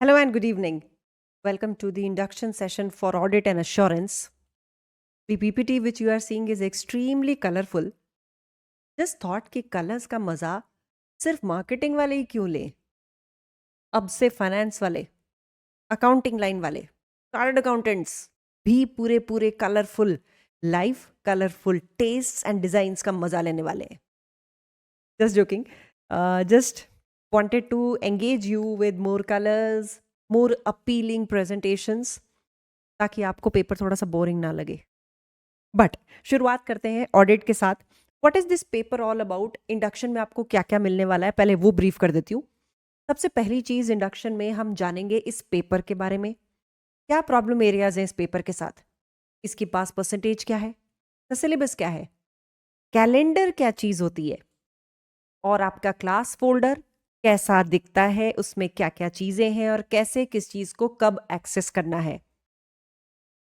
Hello and good evening. Welcome to the induction session for audit and assurance. The PPT which you are seeing is extremely colorful. Just thought कि colours का मजा सिर्फ marketing वाले ही क्यों ले? अब से फाइनेंस वाले, अकाउंटिंग लाइन वाले, चार्टर्ड अकाउंटेंट्स भी पूरे पूरे colourful life, colourful taste and designs का मजा लेने वाले हैं. Just joking. Just wanted to engage you with more colors, more appealing presentations, ताकि आपको पेपर थोड़ा सा बोरिंग ना लगे. बट शुरुआत करते हैं ऑडिट के साथ. What is this paper all about? Induction में आपको क्या क्या मिलने वाला है पहले वो ब्रीफ कर देती हूँ. सबसे पहली चीज इंडक्शन में हम जानेंगे इस पेपर के बारे में. क्या प्रॉब्लम एरियाज हैं इस पेपर के साथ, इसकी पास परसेंटेज क्या है, सिलेबस क्या है, कैलेंडर क्या चीज होती है, और आपका क्लास फोल्डर कैसा दिखता है, उसमें क्या क्या चीजें हैं और कैसे किस चीज को कब एक्सेस करना है.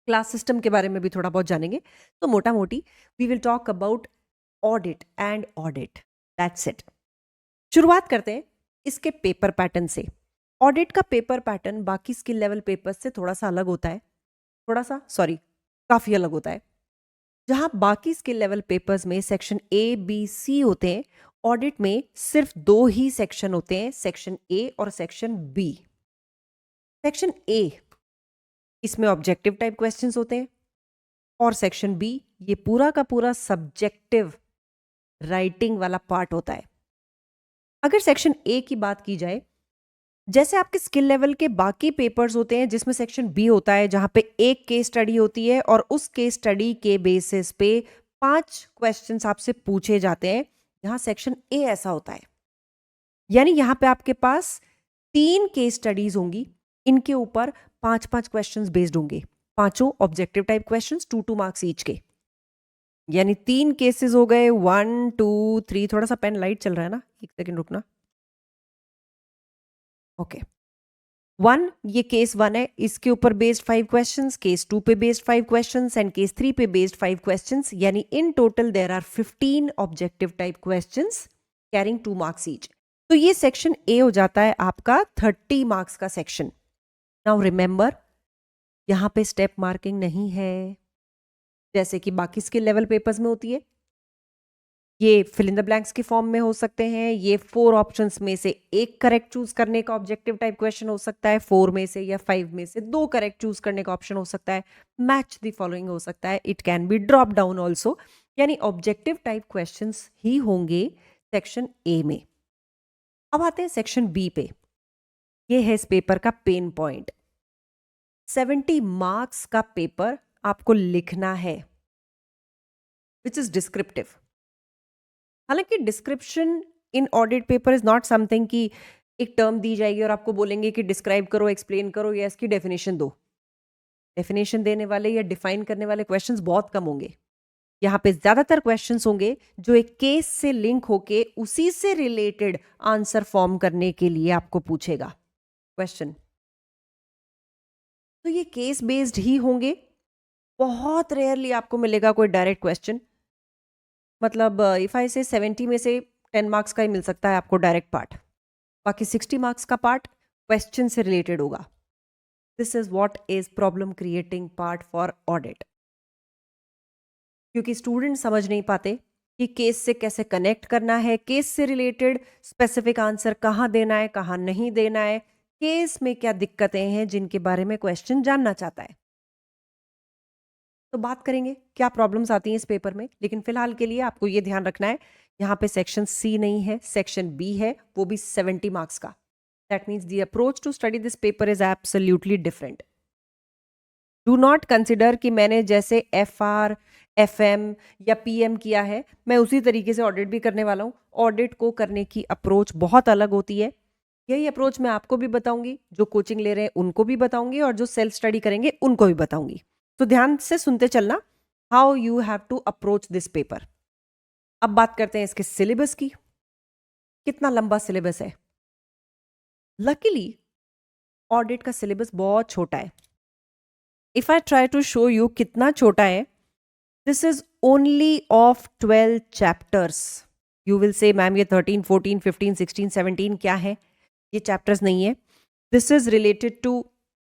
क्लास सिस्टम के बारे में भी थोड़ा बहुत जानेंगे. तो मोटा मोटी we will talk about audit and audit. That's it. शुरुआत करते हैं इसके पेपर पैटर्न से. ऑडिट का पेपर पैटर्न बाकी स्किल लेवल पेपर्स से थोड़ा सा अलग होता है. काफी अलग होता है. जहां बाकी स्किल लेवल पेपर्स में सेक्शन ए बी सी होते हैं, ऑडिट में सिर्फ दो ही सेक्शन होते हैं, सेक्शन ए और सेक्शन बी. सेक्शन ए इसमें ऑब्जेक्टिव टाइप क्वेश्चंस होते हैं, और सेक्शन बी ये पूरा का पूरा सब्जेक्टिव राइटिंग वाला पार्ट होता है. अगर सेक्शन ए की बात की जाए, जैसे आपके स्किल लेवल के बाकी पेपर्स होते हैं जिसमें सेक्शन बी होता है, जहां पे एक केस स्टडी होती है और उस केस स्टडी के बेसिस पे 5 क्वेश्चंस आपसे पूछे जाते हैं. यहां सेक्शन ए ऐसा होता है, यानी यहां पे आपके पास 3 केस स्टडीज होंगी, इनके ऊपर 5-5 क्वेश्चंस बेस्ड होंगे, पांचों objective type questions, 2-2 marks each के. यानी 3 केसेस हो गए, 1 2 3. थोड़ा सा पेन लाइट चल रहा है ना, एक सेकंड रुकना. ओके. 1 ये केस 1 है, इसके ऊपर बेस्ड 5 क्वेश्चंस, केस 2 पे बेस्ड 5 क्वेश्चंस एंड केस 3 पे बेस्ड 5 क्वेश्चंस. यानी in total there are 15 objective type questions carrying 2 marks each. तो ये सेक्शन ए हो जाता है आपका 30 मार्क्स का सेक्शन. नाउ रिमेंबर, यहां पे स्टेप मार्किंग नहीं है जैसे कि बाकी स्किल लेवल पेपर्स में होती है. ये फिल इन द ब्लैंक्स के फॉर्म में हो सकते हैं. ये 4 ऑप्शंस में से एक करेक्ट चूज करने का ऑब्जेक्टिव टाइप क्वेश्चन हो सकता है, 4 में से या 5 में से 2 करेक्ट चूज करने का ऑप्शन हो सकता है, मैच द फॉलोइंग हो सकता है, it can be drop down also. यानी ऑब्जेक्टिव टाइप क्वेश्चंस ही होंगे सेक्शन ए में. अब आते हैं सेक्शन बी पे. ये है इस पेपर का पेन पॉइंट. 70 मार्क्स का पेपर आपको लिखना है, विच इज डिस्क्रिप्टिव. हालांकि description in audit paper is not something कि एक टर्म दी जाएगी और आपको बोलेंगे कि डिस्क्राइब करो, एक्सप्लेन करो या इसकी डेफिनेशन दो. डेफिनेशन देने वाले या डिफाइन करने वाले क्वेश्चंस बहुत कम होंगे. यहाँ पे ज्यादातर क्वेश्चंस होंगे जो एक केस से लिंक होके उसी से रिलेटेड आंसर फॉर्म करने के लिए आपको पूछेगा क्वेश्चन. तो ये केस बेस्ड ही होंगे. बहुत रेयरली आपको मिलेगा कोई डायरेक्ट क्वेश्चन. मतलब इफ आई से 70 में से 10 मार्क्स का ही मिल सकता है आपको डायरेक्ट पार्ट, बाकी 60 मार्क्स का पार्ट क्वेश्चन से रिलेटेड होगा. This is what is problem creating part for audit. क्योंकि स्टूडेंट समझ नहीं पाते कि केस से कैसे कनेक्ट करना है, केस से रिलेटेड स्पेसिफिक आंसर कहाँ देना है, कहाँ नहीं देना है, केस में क्या दिक्कतें हैं जिनके बारे में क्वेश्चन जानना चाहता है. तो बात करेंगे क्या प्रॉब्लम्स आती हैं इस पेपर में. लेकिन फिलहाल के लिए आपको ये ध्यान रखना है, यहाँ पे सेक्शन सी नहीं है, सेक्शन बी है, वो भी 70 मार्क्स का. That means the approach to study this paper is absolutely different. Do not consider कि मैंने जैसे FR FM या PM किया है मैं उसी तरीके से ऑडिट भी करने वाला हूँ. ऑडिट को करने की अप्रोच बहुत अलग होती है. यही अप्रोच मैं आपको भी बताऊंगी, जो कोचिंग ले रहे हैं उनको भी बताऊंगी, और जो सेल्फ स्टडी करेंगे उनको भी बताऊंगी. तो ध्यान से सुनते चलना, how you have to approach this paper. अब बात करते हैं इसके सिलेबस की. कितना लंबा सिलेबस है. लकीली ऑडिट का सिलेबस बहुत छोटा है. If I try to show you कितना छोटा है, this is only of 12 chapters. You will say ma'am ये 13 14 15 16 17 क्या है, ये चैप्टर्स नहीं है. This is related to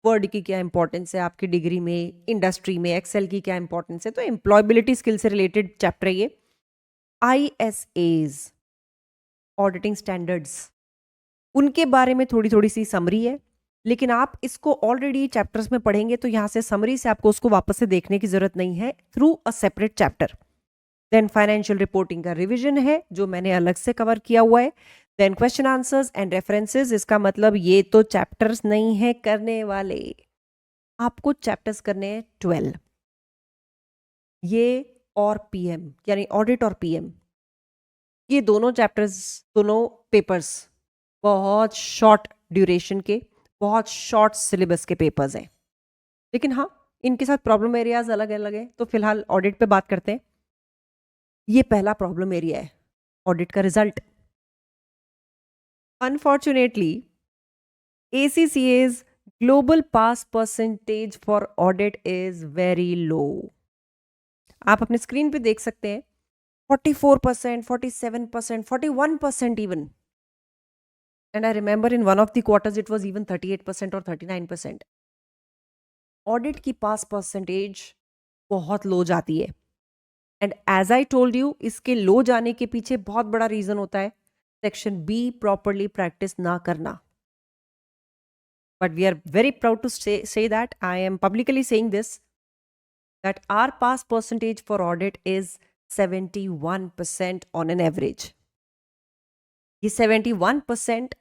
word की क्या इंपॉर्टेंस है आपकी डिग्री में, इंडस्ट्री में, एक्सेल की क्या इंपॉर्टेंस है, तो एम्प्लॉयबिलिटी स्किल से रिलेटेड चैप्टर है ये। ISAs, ऑडिटिंग स्टैंडर्ड्स, उनके बारे में थोड़ी थोड़ी सी समरी है, लेकिन आप इसको ऑलरेडी चैप्टर्स में पढ़ेंगे तो यहाँ से समरी से आपको उसको वापस से देखने की जरूरत नहीं है, through a separate chapter. Then financial reporting का रिवीजन है जो मैंने अलग से कवर किया हुआ है। Then question answers and references, इसका मतलब ये तो चैप्टर्स नहीं है करने वाले, आपको चैप्टर्स करने हैं 12, ये और PM यानी ऑडिट और PM, ये दोनों चैप्टर्स, दोनों पेपर्स बहुत शॉर्ट ड्यूरेशन के, बहुत शॉर्ट सिलेबस के पेपर्स हैं। लेकिन हाँ, इनके साथ प्रॉब्लम एरियाज अलग अलग हैं, तो फिलहाल ऑडिट पे बात करते हैं। ये पहला प्रॉब्लम एरिया है, ऑडिट का result. Unfortunately ACCA's global pass percentage for audit is very low. आप अपने स्क्रीन पे देख सकते हैं 44%, 47%, 41% even. And I remember in one of the quarters it was even 38% or 39%. Audit की पास परसेंटेज बहुत लो जाती है, and as I told you, इसके लो जाने के पीछे बहुत बड़ा रीजन होता है सेक्शन B प्रॉपरली प्रैक्टिस ना करना। But we are very proud to say that I am publicly saying this, that our pass percentage for audit is 71% on an average. ये 71%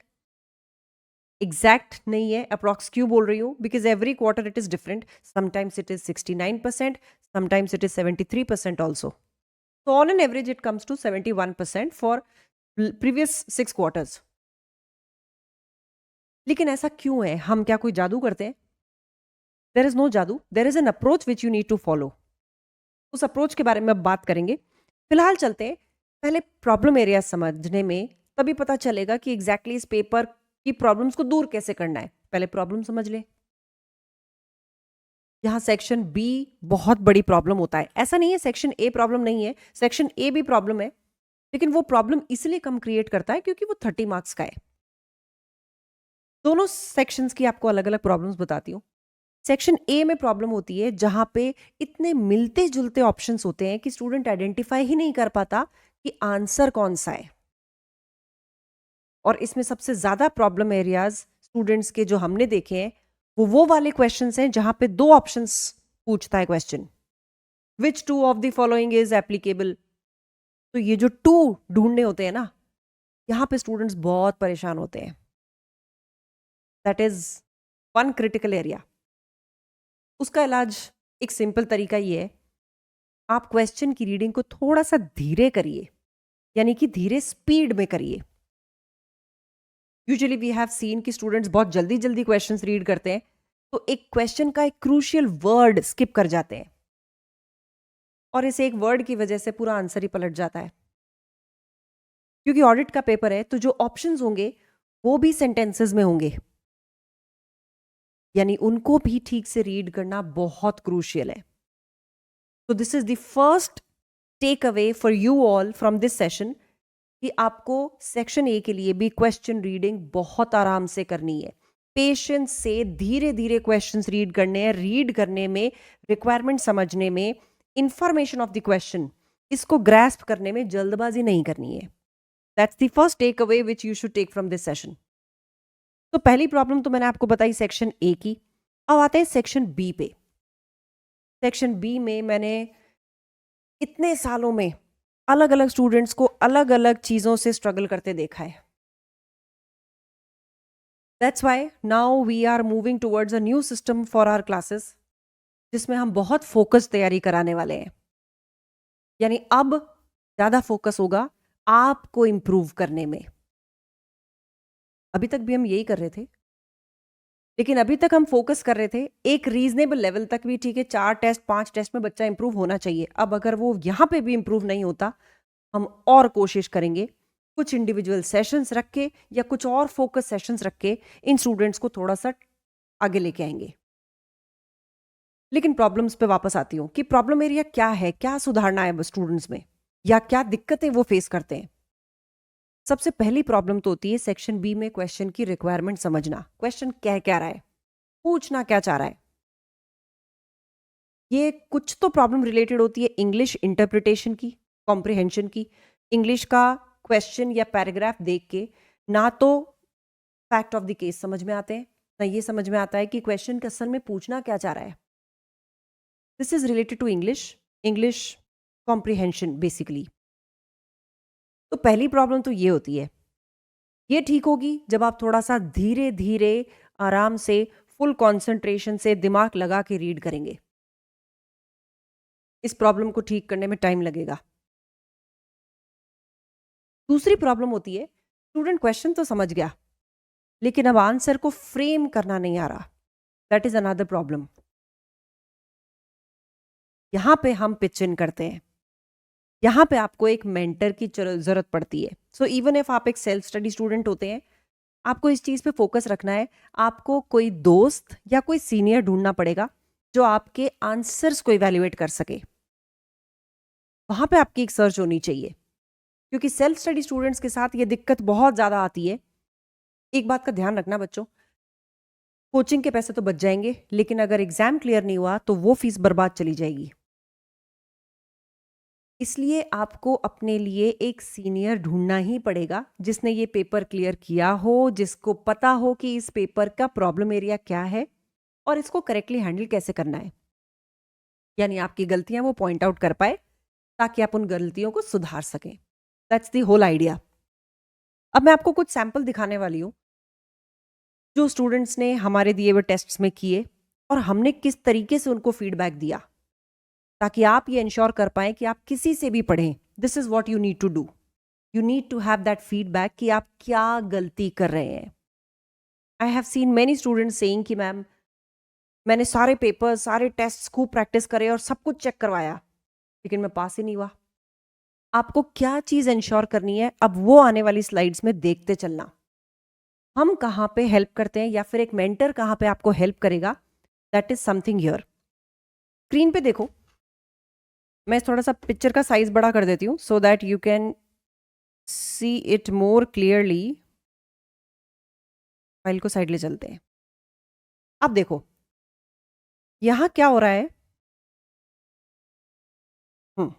एग्जैक्ट नहीं है, अप्रॉक्स क्यों बोल रही हूँ, because every quarter it is different, sometimes it is 69%, sometimes it is 73% also, so on an average it comes to 71% for previous 6 quarters. लेकिन ऐसा क्यों है, हम क्या कोई जादू करते हैं? देयर इज नो जादू, there is an approach which you need to follow. उस अप्रोच के बारे में अब बात करेंगे। फिलहाल चलते हैं पहले प्रॉब्लम एरिया समझने में, तभी पता चलेगा कि एग्जैक्टली इस पेपर की प्रॉब्लम्स को दूर कैसे करना है। पहले प्रॉब्लम समझ ले। यहाँ सेक्शन B बहुत बड़ी प्रॉब्लम होता है, ऐसा नहीं है सेक्शन A प्रॉब्लम नहीं है, सेक्शन A भी प्रॉब्लम है, लेकिन वो प्रॉब्लम इसलिए कम क्रिएट करता है क्योंकि वो 30 मार्क्स का है। दोनों सेक्शंस की आपको अलग अलग प्रॉब्लम्स बताती हूँ। सेक्शन A में प्रॉब्लम होती है जहां पे इतने मिलते जुलते ऑप्शंस होते हैं कि स्टूडेंट आइडेंटिफाई ही नहीं कर पाता कि आंसर कौन सा है। और इसमें सबसे ज्यादा प्रॉब्लम एरियाज स्टूडेंट्स के जो हमने देखे हैं वो वाले क्वेश्चंस हैं जहां पे 2 ऑप्शंस पूछता है question, which 2 of the following is applicable. तो ये जो 2 ढूंढने होते हैं ना, यहां पे स्टूडेंट्स बहुत परेशान होते हैं। That is one critical area. उसका इलाज एक सिंपल तरीका ये है, आप क्वेश्चन की रीडिंग को थोड़ा सा धीरे करिए, यानी कि धीरे स्पीड में करिए। यूजुअली वी हैव सीन कि स्टूडेंट्स बहुत जल्दी जल्दी क्वेश्चंस रीड करते हैं, तो एक क्वेश्चन का एक क्रूशियल वर्ड स्किप कर जाते हैं और इस एक वर्ड की वजह से पूरा आंसर ही पलट जाता है। क्योंकि ऑडिट का पेपर है तो जो ऑप्शंस होंगे वो भी सेंटेंसेस में होंगे, यानी उनको भी ठीक से रीड करना बहुत क्रूशियल है। तो this is the first take away for you all from this session कि आपको सेक्शन A के लिए भी क्वेश्चन रीडिंग बहुत आराम से करनी है, पेशेंस से धीरे धीरे क्वेश्चंस रीड करने हैं। रीड करने में, रिक्वायरमेंट समझने में, इंफॉर्मेशन ऑफ द क्वेश्चन इसको ग्रैस्प करने में जल्दबाजी नहीं करनी है। That's the first take away which you should take from this session. तो पहली प्रॉब्लम तो मैंने आपको बताई सेक्शन A की। अब आते हैं सेक्शन B पे। सेक्शन B में मैंने इतने सालों में अलग अलग स्टूडेंट्स को अलग अलग चीजों से स्ट्रगल करते देखा है। That's why now we are moving towards a new system for our classes, जिसमें हम बहुत फोकस तैयारी कराने वाले हैं। यानी अब ज्यादा फोकस होगा आपको इंप्रूव करने में। अभी तक भी हम यही कर रहे थे, लेकिन अभी तक हम फोकस कर रहे थे एक रीजनेबल लेवल तक भी, ठीक है 4 टेस्ट 5 टेस्ट में बच्चा इंप्रूव होना चाहिए। अब अगर वो यहां पे भी इंप्रूव नहीं होता, हम और कोशिश करेंगे कुछ इंडिविजुअल सेशंस रख के या कुछ और फोकस सेशंस रख के इन स्टूडेंट्स को थोड़ा सा आगे लेके आएंगे। लेकिन प्रॉब्लम्स पे वापस आती हूँ कि प्रॉब्लम एरिया क्या है, क्या सुधारना है स्टूडेंट्स में, या क्या दिक्कतें वो फेस करते हैं। सबसे पहली प्रॉब्लम तो होती है सेक्शन बी में क्वेश्चन की रिक्वायरमेंट समझना, क्वेश्चन कह क्या रहा है, पूछना क्या चाह रहा है। ये कुछ तो प्रॉब्लम रिलेटेड होती है इंग्लिश इंटरप्रिटेशन की, कॉम्प्रिहेंशन की। इंग्लिश का क्वेश्चन या पैराग्राफ देख के ना तो फैक्ट ऑफ द केस समझ में आते हैं, ना ये समझ में आता है कि क्वेश्चन असल में पूछना क्या चाह रहा है। This is related to English, English comprehension basically. तो पहली प्रॉब्लम तो ये होती है, ये ठीक होगी जब आप थोड़ा सा धीरे धीरे आराम से फुल कंसंट्रेशन से दिमाग लगा के रीड करेंगे। इस प्रॉब्लम को ठीक करने में टाइम लगेगा। दूसरी प्रॉब्लम होती है स्टूडेंट क्वेश्चन तो समझ गया लेकिन अब आंसर को फ्रेम करना नहीं आ रहा। That is another problem. यहां पे हम पिच इन करते हैं, यहां पे आपको एक मेंटर की जरूरत पड़ती है। सो इवन इफ आप एक सेल्फ स्टडी स्टूडेंट होते हैं, आपको इस चीज पे फोकस रखना है। आपको कोई दोस्त या कोई सीनियर ढूंढना पड़ेगा जो आपके आंसर्स को इवेल्युएट कर सके। वहां पे आपकी एक सर्च होनी चाहिए, क्योंकि सेल्फ स्टडी स्टूडेंट्स के साथ ये दिक्कत बहुत ज्यादा आती है। एक बात का ध्यान रखना बच्चों, कोचिंग के पैसे तो बच जाएंगे लेकिन अगर एग्जाम क्लियर नहीं हुआ तो वो फीस बर्बाद चली जाएगी। इसलिए आपको अपने लिए एक सीनियर ढूंढना ही पड़ेगा जिसने ये पेपर क्लियर किया हो, जिसको पता हो कि इस पेपर का प्रॉब्लम एरिया क्या है और इसको करेक्टली हैंडल कैसे करना है। यानी आपकी गलतियां वो पॉइंट आउट कर पाए ताकि आप उन गलतियों को सुधार सकें। That's the whole idea. अब मैं आपको कुछ सैंपल दिखाने वाली हूं जो स्टूडेंट्स ने हमारे दिए हुए टेस्ट्स में किए और हमने किस तरीके से उनको फीडबैक दिया, ताकि आप ये इंश्योर कर पाएं कि आप किसी से भी पढ़ें। This is what you need to do. You need to have that feedback कि आप क्या गलती कर रहे हैं। I have seen many students saying कि मैम मैंने सारे पेपर सारे टेस्ट खूब प्रैक्टिस करे और सब कुछ चेक करवाया लेकिन मैं पास ही नहीं हुआ। आपको क्या चीज इंश्योर करनी है, अब वो आने वाली स्लाइड्स में देखते चलना। हम कहाँ पे हेल्प करते हैं या फिर एक मेंटर कहाँ पे आपको हेल्प करेगा, that is something here. Screen पे देखो, मैं थोड़ा सा पिक्चर का साइज बड़ा कर देती हूँ so that you can see it more clearly. File को साइड ले चलते हैं। अब देखो यहां क्या हो रहा है। हम्म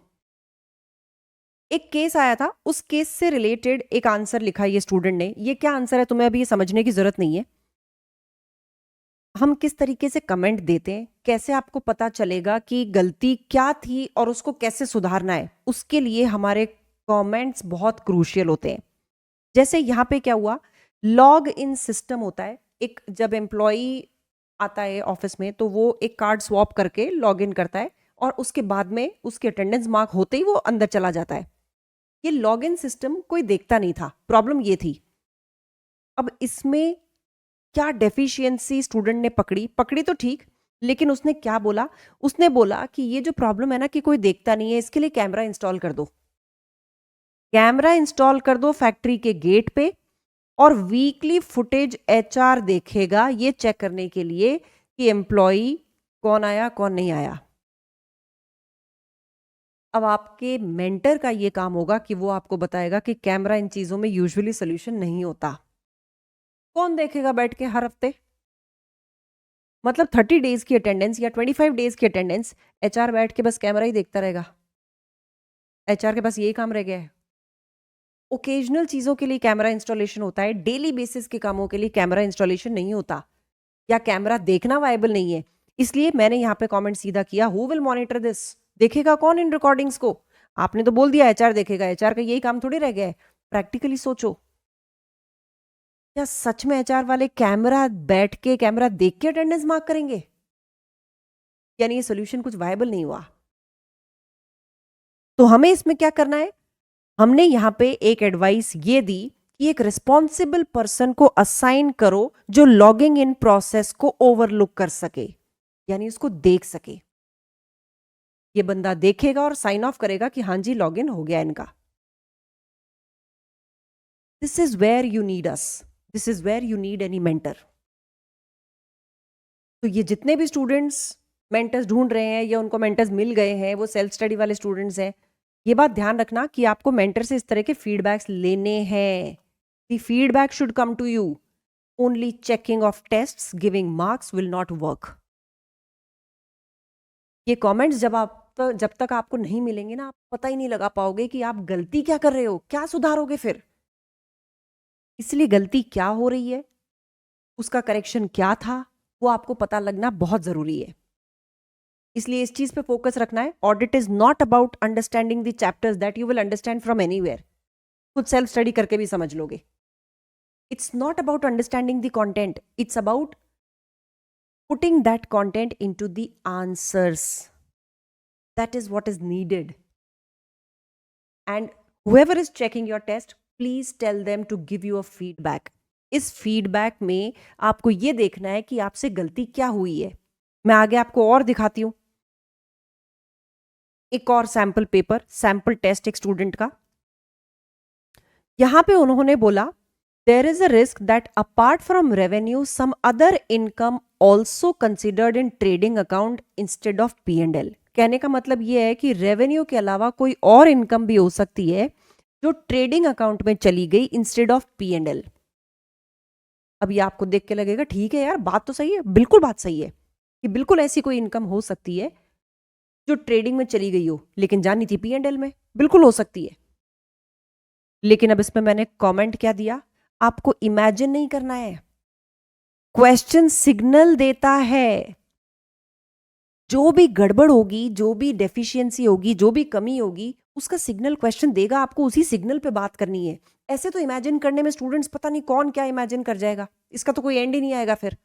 एक केस आया था, उस केस से रिलेटेड एक आंसर लिखा ये स्टूडेंट ने। ये क्या आंसर है तुम्हें अभी ये समझने की जरूरत नहीं है। हम किस तरीके से कमेंट देते हैं, कैसे आपको पता चलेगा कि गलती क्या थी और उसको कैसे सुधारना है, उसके लिए हमारे कमेंट्स बहुत क्रूशियल होते हैं। जैसे यहाँ पे क्या हुआ, लॉग इन सिस्टम होता है। एक जब एम्प्लॉय आता है ऑफिस में तो वो एक कार्ड स्वैप करके लॉग इन करता है और उसके बाद में उसके अटेंडेंस मार्क होते ही वो अंदर चला जाता है। ये लॉग इन सिस्टम कोई देखता नहीं था, प्रॉब्लम ये थी। अब इसमें क्या डेफिशिएंसी स्टूडेंट ने पकड़ी, पकड़ी तो ठीक, लेकिन उसने क्या बोला, उसने बोला कि ये जो प्रॉब्लम है ना कि कोई देखता नहीं है, इसके लिए कैमरा इंस्टॉल कर दो। कैमरा इंस्टॉल कर दो फैक्ट्री के गेट पे और वीकली फुटेज एचआर देखेगा ये चेक करने के लिए कि एम्प्लॉय कौन आया कौन नहीं आया। अब आपके मेंटर का ये काम होगा कि वो आपको बताएगा कि कैमरा इन चीजों में यूजुअली सोल्यूशन नहीं होता। कौन देखेगा बैठ के हर हफ्ते? मतलब 30 डेज की अटेंडेंस या 25 डेज की अटेंडेंस एचआर बैठ के बस कैमरा ही देखता रहेगा? एचआर के पास यही काम रह गया है? ओकेजनल चीजों के लिए कैमरा इंस्टॉलेशन होता है, डेली बेसिस के कामों के लिए कैमरा इंस्टॉलेशन नहीं होता, या कैमरा देखना वायबल नहीं है। इसलिए मैंने यहाँ पे कमेंट सीधा किया, हु विल मॉनिटर दिस? देखेगा कौन इन रिकॉर्डिंग्स को? आपने तो बोल दिया एचआर देखेगा, एचआर का यही काम थोड़ी रह गया है। प्रैक्टिकली सोचो, क्या सच में एचआर वाले कैमरा बैठ के कैमरा देख के अटेंडेंस मार्क करेंगे? यानी ये सोल्यूशन कुछ वायबल नहीं हुआ। तो हमें इसमें क्या करना है, हमने यहां पे एक एडवाइस ये दी कि एक रिस्पॉन्सिबल पर्सन को असाइन करो जो लॉगिंग इन प्रोसेस को ओवरलुक कर सके, यानी उसको देख सके। ये बंदा देखेगा और साइन ऑफ करेगा कि हाँ जी लॉगिन हो गया इनका। This is where you need us, this is where you need any mentor. तो ये जितने भी स्टूडेंट्स मेंटर्स ढूंढ रहे हैं या उनको मेंटर्स मिल गए हैं, वो सेल्फ स्टडी वाले स्टूडेंट्स हैं, ये बात ध्यान रखना कि आपको मेंटर से इस तरह के फीडबैक्स लेने हैं. The feedback should come to you. Only checking of tests, giving marks will not work. ये कमेंट्स जब तक आपको नहीं मिलेंगे ना, आप पता ही नहीं लगा पाओगे कि आप गलती क्या कर रहे हो, क्या सुधारोगे फिर. इसलिए गलती क्या हो रही है, उसका करेक्शन क्या था, वो आपको पता लगना बहुत जरूरी है. इसलिए इस चीज पे फोकस रखना है. Audit is not about understanding the chapters that you will understand from anywhere. खुद सेल्फ स्टडी करके भी समझ लोगे. It's not about understanding the content, it's about putting that content into the answers. That is what is needed. And whoever is checking your test, please tell them to give you a feedback. इस feedback में आपको ये देखना है कि आपसे गलती क्या हुई है. मैं आगे आपको और दिखाती हूं. एक और सैंपल पेपर, सैंपल टेस्ट एक स्टूडेंट का. यहां पे उन्होंने बोला, there is a risk that apart from revenue some other income also considered in trading account instead of P&L. कहने का मतलब यह है कि रेवेन्यू के अलावा कोई और इनकम भी हो सकती है जो ट्रेडिंग अकाउंट में चली गई इंस्टेड ऑफ P&L. अब ये आपको देख के लगेगा ठीक है यार, बात तो सही है. बिल्कुल बात सही है कि बिल्कुल ऐसी कोई इनकम हो सकती है जो ट्रेडिंग में चली गई हो लेकिन जानी थी P&L में. बिल्कुल हो सकती है. लेकिन अब इसमें मैंने कमेंट क्या दिया, आपको इमेजिन नहीं करना है. क्वेश्चन सिग्नल देता है. जो भी गड़बड़ होगी, जो भी डेफिशिएंसी होगी, जो भी कमी होगी, उसका सिग्नल क्वेश्चन देगा. आपको उसी सिग्नल पे बात करनी है. ऐसे तो इमेजिन करने में स्टूडेंट्स पता नहीं कौन क्या इमेजिन कर जाएगा, इसका तो कोई एंड ही नहीं आएगा फिर.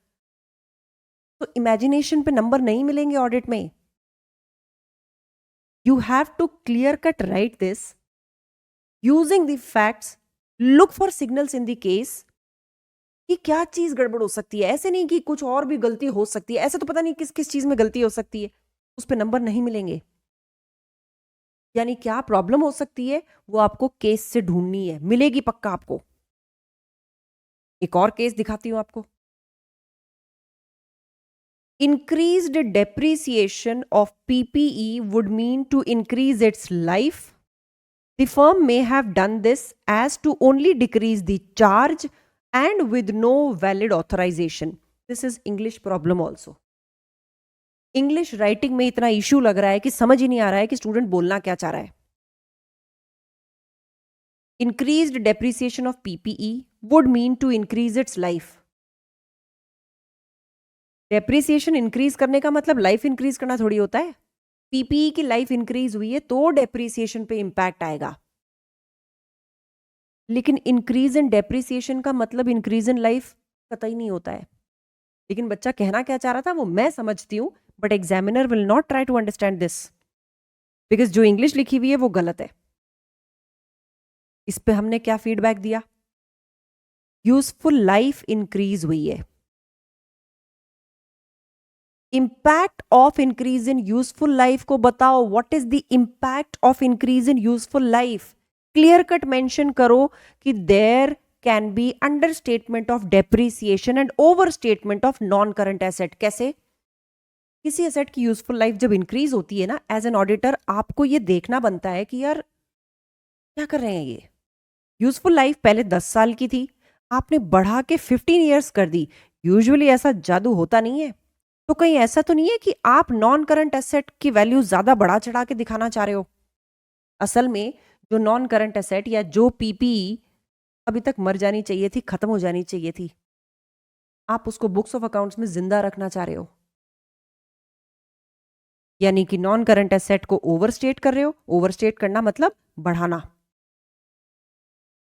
तो इमेजिनेशन पे नंबर नहीं मिलेंगे ऑडिट में. You have to clear cut write this using the facts. Look for signals in the case कि क्या चीज गड़बड़ हो सकती है. ऐसे नहीं कि कुछ और भी गलती हो सकती है. ऐसे तो पता नहीं किस किस चीज में गलती हो सकती है, उस पर नंबर नहीं मिलेंगे. यानी क्या प्रॉब्लम हो सकती है वो आपको केस से ढूंढनी है. मिलेगी पक्का आपको. एक और केस दिखाती हूं आपको. Increased depreciation of PPE would mean to increase its life. The firm may have done this as to only decrease the charge and with no valid authorization. This is English problem also. English writing में इतना issue लग रहा है कि समझ ही नहीं आ रहा है कि स्टूडेंट बोलना क्या चाह रहा है. Increased depreciation of PPE would mean to increase its life. Depreciation increase करने का मतलब लाइफ इंक्रीज करना थोड़ी होता है. PPE की लाइफ इंक्रीज हुई है तो डेप्रिसिएशन पे इंपैक्ट आएगा. लेकिन इंक्रीज इन डेप्रिसिएशन का मतलब इंक्रीज इन लाइफ कतई नहीं होता है. लेकिन बच्चा कहना क्या चाह रहा था वो मैं समझती हूं, but examiner will not try to understand this because जो इंग्लिश लिखी हुई है वो गलत है. इस पे हमने क्या फीडबैक दिया, यूजफुल लाइफ इंक्रीज हुई है. Impact of increase in useful life को बताओ. What is the impact of increase in useful life. Clear cut mention करो कि there can be understatement of depreciation and overstatement of non current asset. कैसे? किसी asset की useful life जब increase होती है ना, एज एन ऑडिटर आपको ये देखना बनता है कि यार क्या कर रहे हैं ये. यूजफुल लाइफ पहले 10 साल की थी, आपने बढ़ा के 15 ईयर्स कर दी. यूजुअली ऐसा जादू होता नहीं है. तो कहीं ऐसा तो नहीं है कि आप नॉन करंट एसेट की वैल्यू ज्यादा बढ़ा चढ़ा के दिखाना चाह रहे हो. असल में जो नॉन करंट एसेट या जो PPE अभी तक मर जानी चाहिए थी, खत्म हो जानी चाहिए थी, आप उसको बुक्स ऑफ अकाउंट्स में जिंदा रखना चाह रहे हो. यानी कि नॉन करंट एसेट को ओवरस्टेट कर रहे हो. ओवरस्टेट करना मतलब बढ़ाना.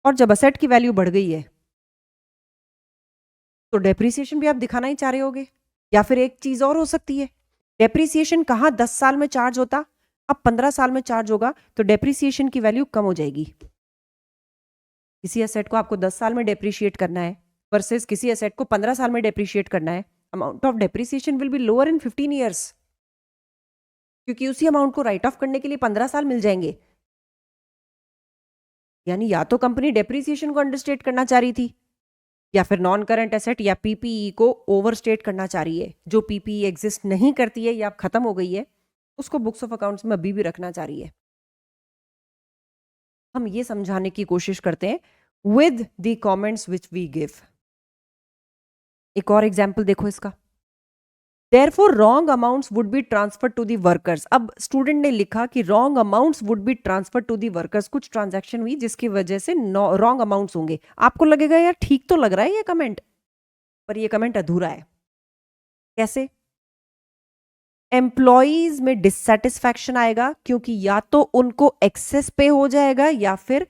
और जब एसेट की वैल्यू बढ़ गई है तो डेप्रिसिएशन भी आप दिखाना ही चाह रहे होगे. या फिर एक चीज और हो सकती है, डेप्रिसिएशन कहाँ 10 साल में चार्ज होता, अब 15 साल में चार्ज होगा तो डेप्रिसिएशन की वैल्यू कम हो जाएगी. किसी एसेट को आपको 10 साल में डेप्रिशिएट करना है वर्सेस किसी एसेट को 15 साल में डेप्रिशिएट करना है. Amount of depreciation will be lower in 15 years क्योंकि उसी अमाउंट को राइट ऑफ करने के लिए 15 साल मिल जाएंगे. यानी या तो कंपनी डेप्रिसिएशन को अंडरस्टेट करना चाह रही थी या फिर नॉन करंट एसेट या PPE को ओवरस्टेट करना चाह रही है. जो PPE एग्जिस्ट नहीं करती है या खत्म हो गई है उसको बुक्स ऑफ अकाउंट्स में अभी भी रखना चाह रही है. हम ये समझाने की कोशिश करते हैं with the comments which we give. एक और एग्जाम्पल देखो इसका। Therefore, wrong amounts would be transferred to the workers। अब स्टूडेंट ने लिखा कि wrong amounts would be transferred to the workers। कुछ ट्रांजैक्शन हुई जिसकी वजह से रॉन्ग अमाउंट्स होंगे। आपको लगेगा यार ठीक तो लग रहा है ये कमेंट, पर ये कमेंट अधूरा है। कैसे? एम्प्लॉयज में डिससेटिस्फैक्शन आएगा क्योंकि या तो उनको एक्सेस पे हो जाएगा या फिर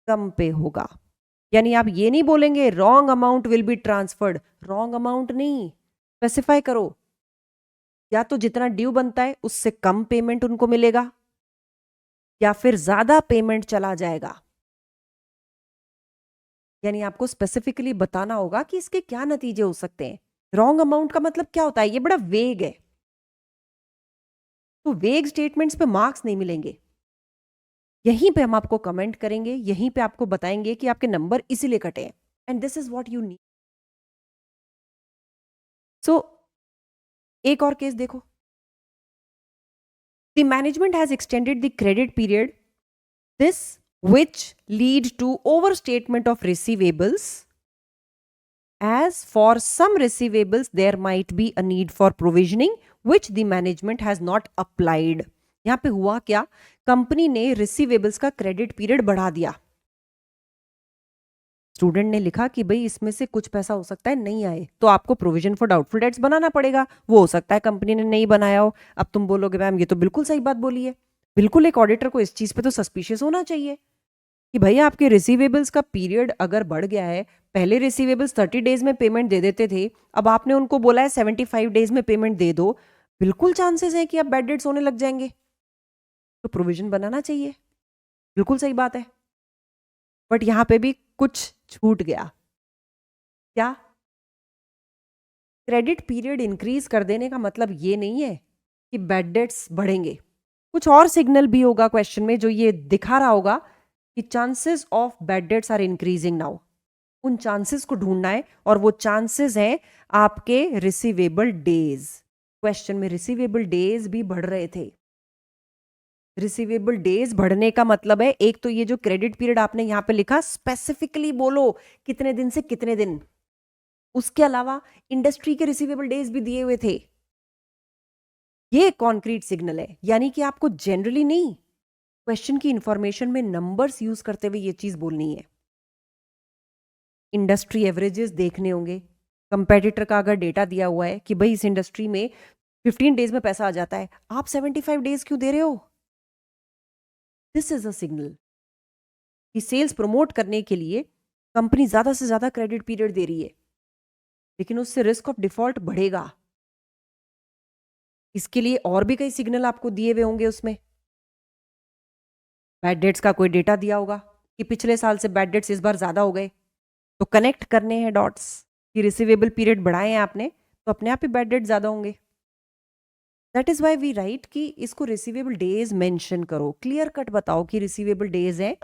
कम पे होगा। यानी आप ये नहीं बोलेंगे wrong amount will be transferred, wrong amount नहीं, स्पेसिफाई करो। या तो जितना ड्यू बनता है उससे कम पेमेंट उनको मिलेगा या फिर ज्यादा पेमेंट चला जाएगा। यानी आपको स्पेसिफिकली बताना होगा कि इसके क्या नतीजे हो सकते हैं। रॉन्ग अमाउंट का मतलब क्या होता है, ये बड़ा वेग है, तो वेग स्टेटमेंट्स पे मार्क्स नहीं मिलेंगे। यहीं पे हम आपको कमेंट करेंगे, यहीं पे आपको बताएंगे कि आपके नंबर इसीलिए कटे हैं, and this is what you need. So एक और केस देखो। The management has extended the credit period, this which lead to overstatement of receivables, as for some receivables there might be a need for provisioning which the management has not applied। यहां पे हुआ क्या, company ने receivables का credit period बढ़ा दिया। Student ने लिखा कि भाई इसमें से कुछ पैसा हो सकता है नहीं आए, तो आपको प्रोविजन फॉर डाउटफुल डेट्स बनाना पड़ेगा। वो हो सकता है कंपनी ने नहीं बनाया हो। अब तुम बोलोगे मैम ये तो बिल्कुल सही बात बोली है। बिल्कुल, एक ऑडिटर को इस चीज पे तो सस्पिशियस होना चाहिए कि भाई आपके रिसीवेबल्स का पीरियड अगर बढ़ गया है। पहले रिसीवेबल्स 30 डेज में पेमेंट दे देते थे, अब आपने उनको बोला है 75 डेज में पेमेंट दे दो। बिल्कुल चांसेस है कि आप बैड डेट्स होने लग जाएंगे, तो प्रोविजन बनाना चाहिए। बिल्कुल सही बात है, बट यहां पे भी कुछ छूट गया। क्या? क्रेडिट पीरियड इंक्रीज कर देने का मतलब ये नहीं है कि बैड डेट्स बढ़ेंगे। कुछ और सिग्नल भी होगा क्वेश्चन में जो ये दिखा रहा होगा कि chances of bad debts are increasing now. उन चांसेस को ढूंढना है, और वो चांसेस हैं आपके रिसीवेबल डेज। क्वेश्चन में रिसीवेबल डेज भी बढ़ रहे थे। रिसीवेबल डेज बढ़ने का मतलब है, एक तो ये जो क्रेडिट पीरियड आपने यहां पे लिखा स्पेसिफिकली बोलो कितने दिन से कितने दिन, उसके अलावा इंडस्ट्री के रिसीवेबल डेज भी दिए हुए थे। ये कॉन्क्रीट सिग्नल है, यानी कि आपको जनरली नहीं, क्वेश्चन की इंफॉर्मेशन में नंबर्स यूज करते हुए ये चीज बोलनी है। इंडस्ट्री एवरेजेस देखने होंगे। कंपेटिटर का अगर डेटा दिया हुआ है कि भाई इस इंडस्ट्री में 15 डेज में पैसा आ जाता है, आप 75 डेज क्यों दे रहे हो? दिस इज अ सिग्नल कि सेल्स प्रमोट करने के लिए कंपनी ज्यादा से ज्यादा क्रेडिट पीरियड दे रही है, लेकिन उससे रिस्क ऑफ डिफॉल्ट बढ़ेगा। इसके लिए और भी कई सिग्नल आपको दिए हुए होंगे। उसमें बैड डेट्स का कोई डेटा दिया होगा कि पिछले साल से बैड डेट्स इस बार ज्यादा हो गए, तो कनेक्ट करने हैं डॉट्स कि रिसीवेबल पीरियड बढ़ाए हैं आपने, तो अपने आप ही बैड डेट ज्यादा होंगे। That is why we write कि इसको रिसीवेबल डेज मेंशन करो, क्लियर कट बताओ कि रिसीवेबल डेज है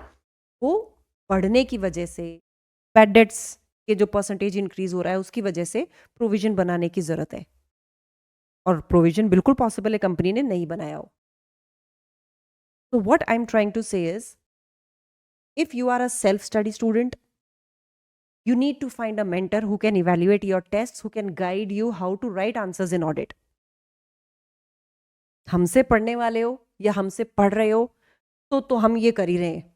वो बढ़ने की वजह से, बैड डेट्स के जो परसेंटेज इंक्रीज हो रहा है उसकी वजह से प्रोविजन बनाने की जरूरत है। और प्रोविजन बिल्कुल पॉसिबल है कंपनी ने नहीं बनाया हो। तो what I am trying to say is, if you are a self study student, you need to find a mentor who can evaluate your tests, who can guide you how to write answers in audit। हमसे पढ़ने वाले हो या हमसे पढ़ रहे हो तो हम ये कर ही रहे हैं,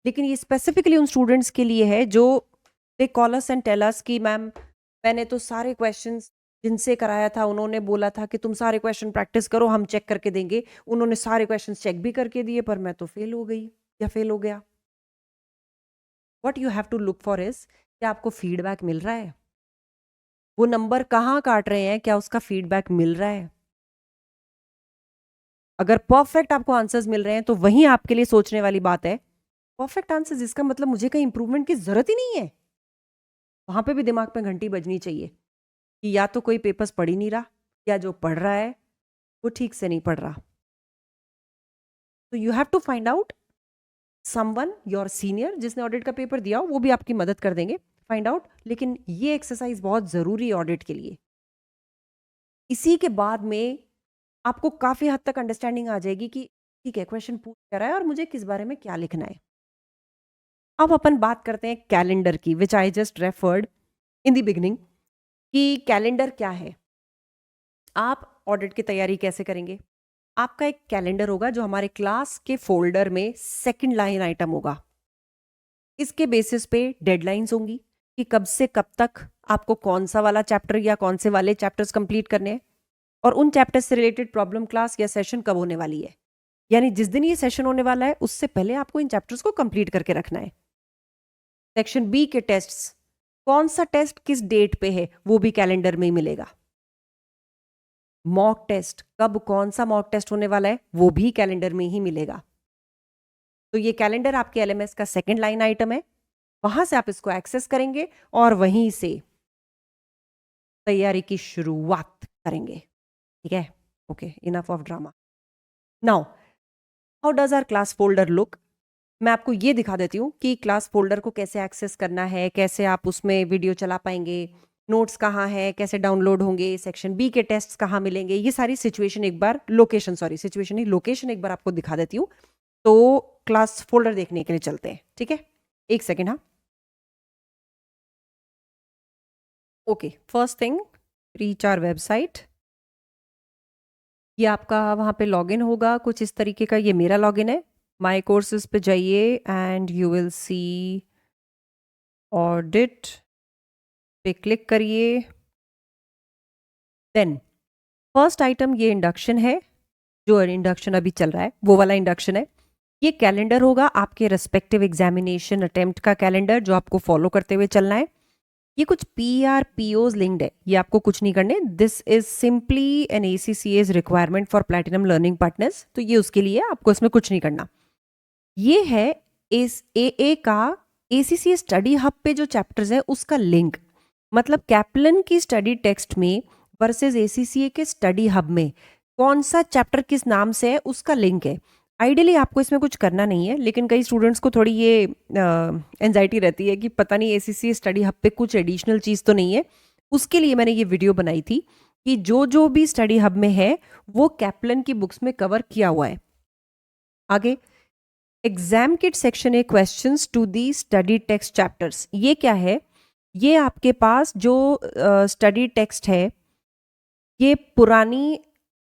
लेकिन ये स्पेसिफिकली उन स्टूडेंट्स के लिए है जो they call us and tell us कि मैम मैंने तो सारे क्वेश्चंस जिनसे कराया था उन्होंने बोला था कि तुम सारे क्वेश्चन प्रैक्टिस करो, हम चेक करके देंगे। उन्होंने सारे क्वेश्चन चेक भी करके दिए, पर मैं तो फेल हो गई या फेल हो गया। What you have to look for is, क्या आपको फीडबैक मिल रहा है? वो नंबर कहाँ काट रहे हैं, क्या उसका फीडबैक मिल रहा है? अगर परफेक्ट आपको आंसर्स मिल रहे हैं तो वही आपके लिए सोचने वाली बात है। परफेक्ट आंसर्स इसका मतलब मुझे कहीं इंप्रूवमेंट की जरूरत ही नहीं है। वहां पे भी दिमाग में घंटी बजनी चाहिए कि या तो कोई पेपर्स पढ़ ही नहीं रहा, या जो पढ़ रहा है वो ठीक से नहीं पढ़ रहा। तो you have to find out someone, your senior जिसने ऑडिट का पेपर दिया हो, वो भी आपकी मदद कर देंगे फाइंड आउट। लेकिन ये एक्सरसाइज बहुत जरूरी है ऑडिट के लिए। इसी के बाद में आपको काफी हद तक अंडरस्टैंडिंग आ जाएगी कि ठीक है क्वेश्चन पूछ क्या रहा है और मुझे किस बारे में क्या लिखना है। अब अपन बात करते हैं कैलेंडर की, which I just referred in the beginning, कि कैलेंडर क्या है। आप ऑडिट की तैयारी कैसे करेंगे? आपका एक कैलेंडर होगा जो हमारे क्लास के फोल्डर में सेकंड लाइन आइटम होगा। इसके बेसिस पे डेडलाइंस होंगी कि कब से कब तक आपको कौन सा वाला चैप्टर या कौन से वाले चैप्टर्स कंप्लीट करने हैं, और उन चैप्टर्स से रिलेटेड प्रॉब्लम क्लास या सेशन कब होने वाली है। यानी जिस दिन ये सेशन होने वाला है उससे पहले आपको इन चैप्टर्स को कंप्लीट करके रखना है। सेक्शन बी के टेस्ट्स, कौन सा टेस्ट किस डेट पे है वो भी कैलेंडर में ही मिलेगा। मॉक टेस्ट, कब कौन सा मॉक टेस्ट होने वाला है वो भी कैलेंडर में ही मिलेगा। तो ये कैलेंडर आपके एलएमएस का सेकंड लाइन आइटम है, वहां से आप इसको एक्सेस करेंगे और वहीं से तैयारी की शुरुआत करेंगे। ठीक है, okay, enough of drama. Now how does our class folder look? मैं आपको ये दिखा देती हूँ कि क्लास फोल्डर को कैसे एक्सेस करना है, कैसे आप उसमें वीडियो चला पाएंगे, नोट्स कहाँ है, कैसे डाउनलोड होंगे, सेक्शन बी के टेस्ट कहाँ मिलेंगे, ये सारी सिचुएशन एक बार, लोकेशन, सॉरी सिचुएशन नहीं, लोकेशन एक बार आपको दिखा देती हूँ। तो क्लास फोल्डर देखने के लिए चलते हैं, ठीक है, एक सेकेंड। हाँ, okay, first thing, reach our website. ये आपका वहाँ पे लॉगिन होगा कुछ इस तरीके का, ये मेरा लॉगिन है। माय कोर्सेज पे जाइए and you will C audit पे क्लिक करिए। देन फर्स्ट आइटम ये इंडक्शन है, जो इंडक्शन अभी चल रहा है वो वाला इंडक्शन है। ये कैलेंडर होगा आपके रेस्पेक्टिव एग्जामिनेशन अटेम्प्ट का कैलेंडर, जो आपको फॉलो करते हुए चलना है। ये कुछ PRPOs लिंक्ड है, ये आपको कुछ नहीं करने। This is simply an ACCA's requirement for platinum learning partners, तो ये उसके लिए आपको इसमें कुछ नहीं करना। ये है इस AA का ACCA स्टडी हब पे जो चैप्टर्स है उसका लिंक, मतलब कैप्लन की स्टडी टेक्स्ट में वर्सेस ACCA के स्टडी हब में कौन सा चैप्टर किस नाम से है उसका लिंक है। आइडियली आपको इसमें कुछ करना नहीं है, लेकिन कई स्टूडेंट्स को थोड़ी ये एंजाइटी रहती है कि पता नहीं ACCA स्टडी हब पे कुछ एडिशनल चीज़ तो नहीं है। उसके लिए मैंने ये वीडियो बनाई थी कि जो जो भी स्टडी हब में है वो कैप्लन की बुक्स में कवर किया हुआ है। आगे exam kit section A questions to the study text chapters, ये क्या है? ये आपके पास जो स्टडी टेक्स्ट है, ये पुरानी,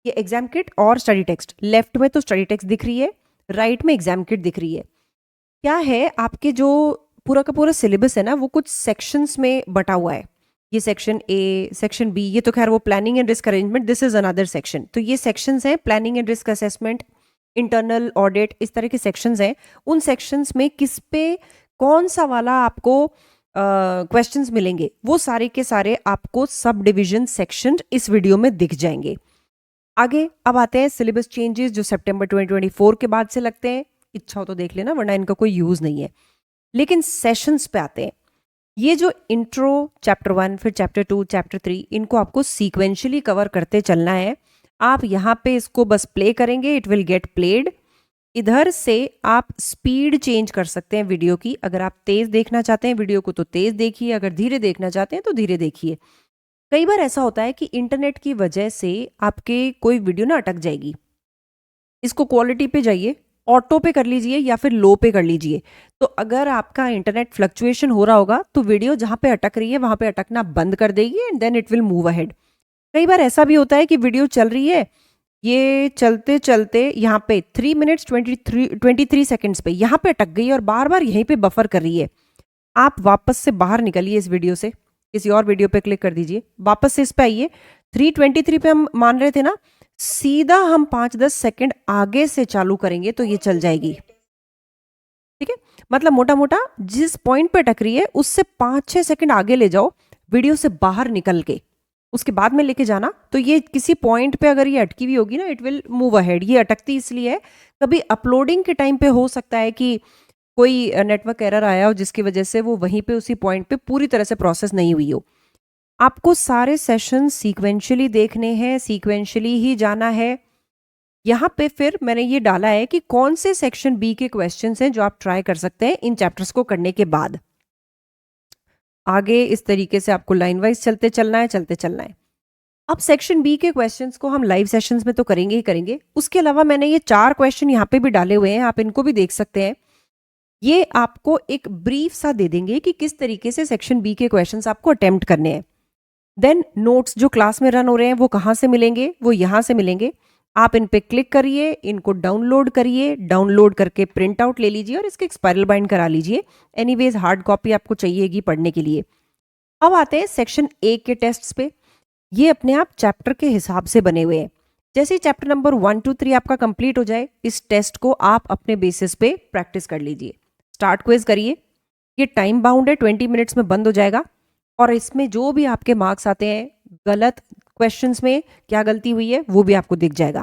ये एग्जाम किट और स्टडी टेक्स्ट, लेफ्ट में तो स्टडी टेक्स्ट दिख रही है, राइट में एग्जाम किट दिख रही है। क्या है, आपके जो पूरा का पूरा सिलेबस है ना वो कुछ सेक्शंस में बटा हुआ है। ये सेक्शन ए, सेक्शन बी, ये तो खैर वो planning and risk arrangement, this is another section. तो ये सेक्शंस हैं, planning and risk assessment, internal audit, इस तरह के सेक्शंस हैं। उन सेक्शंस में किस पे कौन सा वाला आपको क्वेश्चंस मिलेंगे, वो सारे के सारे आपको सब डिविजन सेक्शन इस वीडियो में दिख जाएंगे। आगे अब आते हैं सिलेबस चेंजेस जो सितंबर 2024 के बाद से लगते हैं। इच्छा हो तो देख लेना, वरना इनका कोई यूज नहीं है। लेकिन सेशंस पे आते हैं। ये जो इंट्रो, चैप्टर 1, फिर चैप्टर 2, चैप्टर 3, इनको आपको सीक्वेंशियली कवर करते चलना है। आप यहाँ पे इसको बस प्ले करेंगे, इट विल गेट प्लेड। इधर से आप स्पीड चेंज कर सकते हैं वीडियो की। अगर आप तेज देखना चाहते हैं वीडियो को तो तेज देखिए, अगर धीरे देखना चाहते हैं तो धीरे देखिए। कई बार ऐसा होता है कि इंटरनेट की वजह से आपके कोई वीडियो ना अटक जाएगी। इसको क्वालिटी पे जाइए, ऑटो पे कर लीजिए या फिर लो पे कर लीजिए। तो अगर आपका इंटरनेट फ्लक्चुएशन हो रहा होगा तो वीडियो जहां पे अटक रही है वहां पे अटकना बंद कर देगी and then it will move ahead. कई बार ऐसा भी होता है कि वीडियो चल रही है, ये चलते चलते यहाँ पे 3 मिनट्स 23 सेकेंड्स पे यहाँ पे अटक गई और बार बार यहीं पे बफर कर रही है। आप वापस से बाहर निकलिए इस वीडियो से, किसी और वीडियो पे क्लिक कर दीजिए, वापस से इस पे आइए। 323 पे हम मान रहे थे ना, सीधा हम 5-10 सेकंड आगे से चालू करेंगे तो ये चल जाएगी। ठीक है, मतलब मोटा मोटा जिस पॉइंट पे अटक रही है उससे 5-6 सेकंड आगे ले जाओ वीडियो से बाहर निकल के, उसके बाद में लेके जाना। तो ये किसी पॉइंट पे अगर ये अटकी हुई होगी ना, इट विल मूव अहेड। ये अटकती इसलिए है, कभी अपलोडिंग के टाइम पे हो सकता है कि कोई नेटवर्क एरर आया हो जिसकी वजह से वो वहीं पे उसी पॉइंट पे पूरी तरह से प्रोसेस नहीं हुई हो। आपको सारे सेशन सीक्वेंशियली देखने हैं, सीक्वेंशियली ही जाना है। यहाँ पे फिर मैंने ये डाला है कि कौन से सेक्शन बी के क्वेश्चंस हैं जो आप ट्राई कर सकते हैं इन चैप्टर्स को करने के बाद। आगे इस तरीके से आपको लाइन वाइज चलते चलना है, चलते चलना है। अब सेक्शन बी के क्वेश्चंस को हम लाइव सेशंस में तो करेंगे ही करेंगे। उसके अलावा मैंने ये 4 क्वेश्चन यहाँ पे भी डाले हुए हैं, आप इनको भी देख सकते हैं। ये आपको एक ब्रीफ सा दे देंगे कि किस तरीके से सेक्शन बी के क्वेश्चंस आपको अटेम्प्ट करने हैं। देन नोट्स जो क्लास में रन हो रहे हैं वो कहाँ से मिलेंगे, वो यहाँ से मिलेंगे। आप इन पे क्लिक करिए, इनको डाउनलोड करिए, डाउनलोड करके प्रिंट आउट ले लीजिए और इसके स्पाइरल बाइंड करा लीजिए। एनीवेज हार्ड कॉपी आपको चाहिएगी पढ़ने के लिए। अब आते हैं सेक्शन ए के टेस्ट्स पे। ये अपने आप चैप्टर के हिसाब से बने हुए हैं। जैसे ही चैप्टर नंबर 1 2 3 आपका कंप्लीट हो जाए, इस टेस्ट को आप अपने बेसिस पे प्रैक्टिस कर लीजिए। स्टार्ट क्विज करिए। ये टाइम बाउंड है, 20 मिनट्स में बंद हो जाएगा। और इसमें जो भी आपके मार्क्स आते हैं, गलत क्वेश्चंस में क्या गलती हुई है वो भी आपको दिख जाएगा।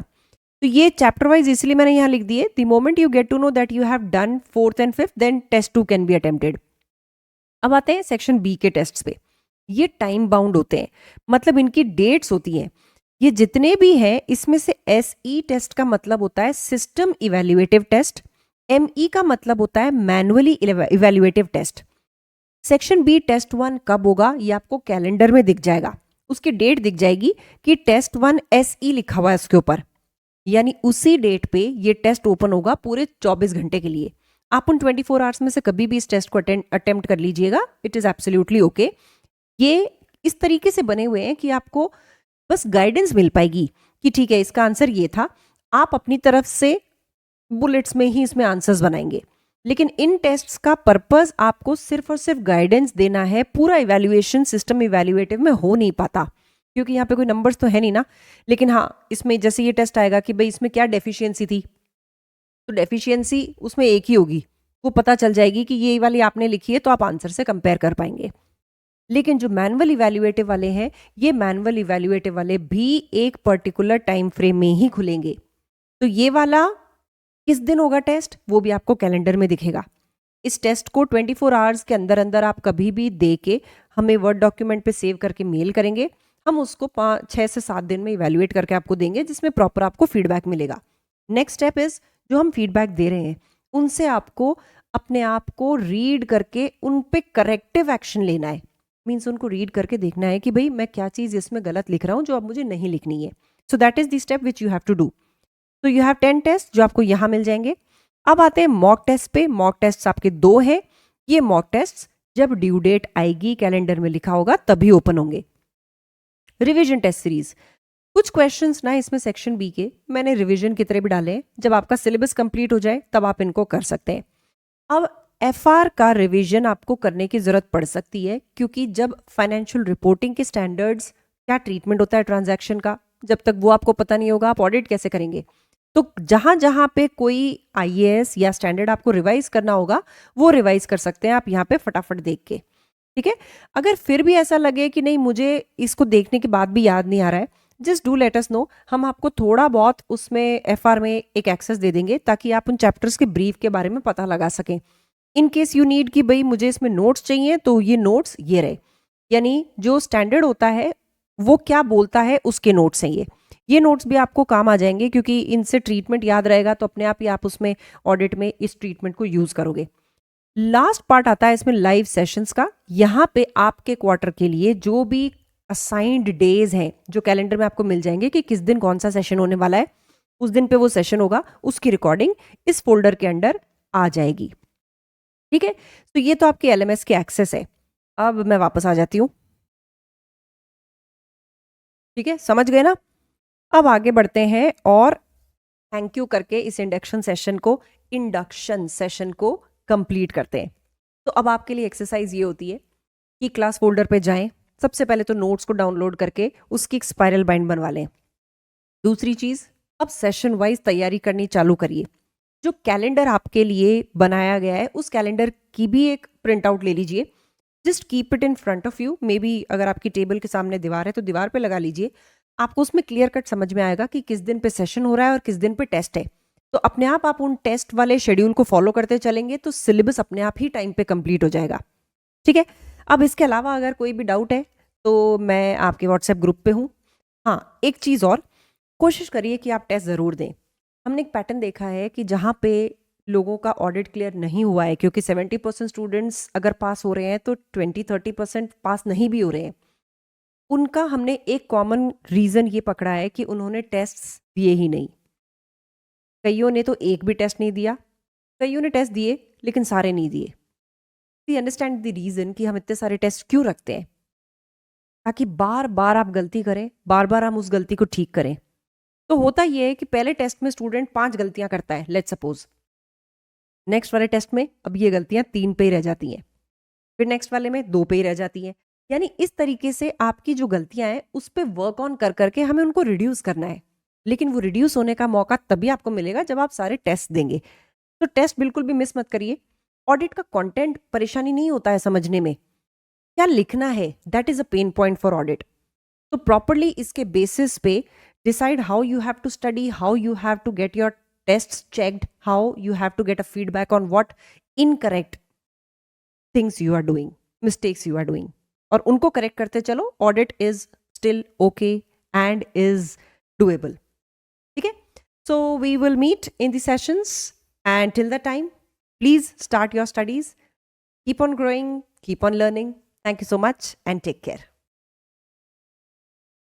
तो ये चैप्टर वाइज इसलिए मैंने यहाँ लिख दिए, the moment you get to know that you have done 4th and 5th, then test 2 can be attempted. अब आते हैं सेक्शन बी के टेस्ट पे। ये टाइम बाउंड होते हैं, मतलब इनकी डेट्स होती हैं। ये जितने भी हैं इसमें से एसई टेस्ट का मतलब होता है सिस्टम इवेल्युएटिव टेस्ट, एमई का मतलब होता है manually evaluative test. Section B test 1 कब होगा ये आपको कैलेंडर में दिख जाएगा, उसकी डेट दिख जाएगी कि टेस्ट 1 एसई लिखा हुआ है उसके ऊपर, यानी उसी डेट पे ये टेस्ट ओपन होगा पूरे 24 घंटे के लिए। आप उन 24 आवर्स में से कभी भी इस टेस्ट को अटेम्प्ट कर लीजिएगा, इट इज एब्सोल्युटली ओके। ये इस तरीके से बने हुए हैं कि आपको बस गाइडेंस मिल पाएगी कि ठीक है इसका आंसर ये था, आप अपनी तरफ से बुलेट्स में ही इसमें आंसर्स बनाएंगे। लेकिन इन टेस्ट्स का पर्पस आपको सिर्फ और सिर्फ गाइडेंस देना है, पूरा इवैल्यूएशन सिस्टम इवैल्यूएटिव में हो नहीं पाता क्योंकि यहाँ पे कोई नंबर्स तो है नहीं ना। लेकिन हाँ, इसमें जैसे ये टेस्ट आएगा कि भाई इसमें क्या डेफिशिएंसी थी, तो डेफिशिएंसी उसमें एक ही होगी, वो पता चल जाएगी कि ये वाली आपने लिखी है तो आप आंसर से कंपेयर कर पाएंगे। लेकिन जो मैनुअल इवैल्यूएटिव वाले हैं, ये मैनुअल इवैल्यूएटिव वाले भी एक पर्टिकुलर टाइम फ्रेम में ही खुलेंगे। तो ये वाला किस दिन होगा टेस्ट वो भी आपको कैलेंडर में दिखेगा। इस टेस्ट को 24 आवर्स के अंदर अंदर आप कभी भी दे के हमें वर्ड डॉक्यूमेंट पे सेव करके मेल करेंगे, हम उसको 6 से 7 दिन में इवैल्यूएट करके आपको देंगे जिसमें प्रॉपर आपको फीडबैक मिलेगा। नेक्स्ट स्टेप इज, जो हम फीडबैक दे रहे हैं उनसे आपको अपने आप को रीड करके उन पे करेक्टिव एक्शन लेना है। मीन्स उनको रीड करके देखना है कि भाई मैं क्या चीज़ इसमें गलत लिख रहा हूँ जो अब मुझे नहीं लिखनी है। So that is the step which you have to do. तो यू हैव 10 टेस्ट जो आपको यहाँ मिल जाएंगे। अब आते हैं मॉक टेस्ट पे। मॉक टेस्ट आपके 2 हैं। ये मॉक टेस्ट जब ड्यू डेट आएगी कैलेंडर में लिखा होगा तभी ओपन होंगे। रिवीजन टेस्ट सीरीज, कुछ क्वेश्चंस ना इसमें सेक्शन बी के मैंने रिवीजन की तरह भी डाले हैं, जब आपका सिलेबस कंप्लीट हो जाए तब आप इनको कर सकते हैं। अब एफआर का रिवीजन आपको करने की जरूरत पड़ सकती है क्योंकि जब फाइनेंशियल रिपोर्टिंग के स्टैंडर्ड्स, क्या ट्रीटमेंट होता है ट्रांजैक्शन का, जब तक वो आपको पता नहीं होगा आप ऑडिट कैसे करेंगे। तो जहां जहां पे कोई आईएएस या स्टैंडर्ड आपको रिवाइज करना होगा वो रिवाइज कर सकते हैं आप यहाँ पे फटाफट देख के। ठीक है, अगर फिर भी ऐसा लगे कि नहीं मुझे इसको देखने के बाद भी याद नहीं आ रहा है, just do let us know, हम आपको थोड़ा बहुत उसमें एफआर में एक एक्सेस दे देंगे ताकि आप उन चैप्टर्स के ब्रीफ के बारे में पता लगा सकें। इन केस यू नीड कि भाई मुझे इसमें नोट्स चाहिए तो ये नोट्स ये रहे, यानी जो स्टैंडर्ड होता है वो क्या बोलता है उसके नोट्स हैं ये नोट्स भी आपको काम आ जाएंगे क्योंकि इनसे ट्रीटमेंट याद रहेगा तो अपने आप ही आप उसमें ऑडिट में इस ट्रीटमेंट को यूज करोगे। लास्ट पार्ट आता है इसमें लाइव सेशंस का। यहाँ पे आपके क्वार्टर के लिए जो भी असाइंड डेज हैं जो कैलेंडर में आपको मिल जाएंगे कि किस दिन कौन सा सेशन होने वाला है, उस दिन पे वो सेशन होगा, उसकी रिकॉर्डिंग इस फोल्डर के अंदर आ जाएगी। ठीक है, तो ये तो आपके एलएमएस के एक्सेस है। अब मैं वापस आ जाती हूँ। ठीक है, समझ गए ना। अब आगे बढ़ते हैं और थैंक यू करके इस इंडक्शन सेशन को कंप्लीट करते हैं। तो अब आपके लिए एक्सरसाइज ये होती है कि क्लास फोल्डर पे जाएं, सबसे पहले तो नोट्स को डाउनलोड करके उसकी एक स्पाइरल बाइंड बनवा लें। दूसरी चीज, अब सेशन वाइज तैयारी करनी चालू करिए। जो कैलेंडर आपके लिए बनाया गया है उस कैलेंडर की भी एक प्रिंट आउट ले लीजिए। Just keep it in front of you, may be अगर आपकी टेबल के सामने दीवार है तो दीवार पे लगा लीजिए। आपको उसमें क्लियर कट समझ में आएगा कि किस दिन पे सेशन हो रहा है और किस दिन पे टेस्ट है। तो अपने आप उन टेस्ट वाले शेड्यूल को फॉलो करते चलेंगे तो सिलेबस अपने आप ही टाइम पे कंप्लीट हो जाएगा। ठीक है, अब इसके अलावा अगर कोई भी डाउट है तो मैं आपके व्हाट्सएप ग्रुप पे हूँ। हाँ, एक चीज़ और, कोशिश करिए कि आप टेस्ट ज़रूर दें। हमने एक पैटर्न देखा है कि जहाँ पे लोगों का ऑडिट क्लियर नहीं हुआ है क्योंकि 70% स्टूडेंट्स अगर पास हो रहे हैं तो 20-30% पास नहीं भी हो रहे हैं। उनका हमने एक कॉमन रीज़न ये पकड़ा है कि उन्होंने टेस्ट दिए ही नहीं। कईयों ने तो एक भी टेस्ट नहीं दिया, कईयों ने टेस्ट दिए लेकिन सारे नहीं दिए। वी अंडरस्टैंड द रीज़न कि हम इतने सारे टेस्ट क्यों रखते हैं, ताकि बार बार आप गलती करें, बार बार हम उस गलती को ठीक करें। तो होता ये है कि पहले टेस्ट में स्टूडेंट 5 गलतियां करता है, लेट्स सपोज। नेक्स्ट वाले टेस्ट में अब ये गलतियां 3 पे ही रह जाती हैं, फिर नेक्स्ट वाले में 2 पे ही रह जाती हैं। यानी इस तरीके से आपकी जो गलतियां हैं उस पर वर्क ऑन कर करके हमें उनको रिड्यूस करना है। लेकिन वो रिड्यूस होने का मौका तभी आपको मिलेगा जब आप सारे टेस्ट देंगे। तो टेस्ट बिल्कुल भी मिस मत करिए। ऑडिट का कंटेंट परेशानी नहीं होता है समझने में, क्या लिखना है that is a pain point for audit. तो प्रॉपरली इसके बेसिस पे decide how you have to study, how you have to get your tests checked, how you have to get a feedback on what incorrect things you are doing, mistakes you are doing, और उनको correct करते चलो। Audit is still okay and is doable. ठीक है, so we will meet in the sessions and till the time please start your studies, keep on growing, keep on learning. Thank you so much and take care.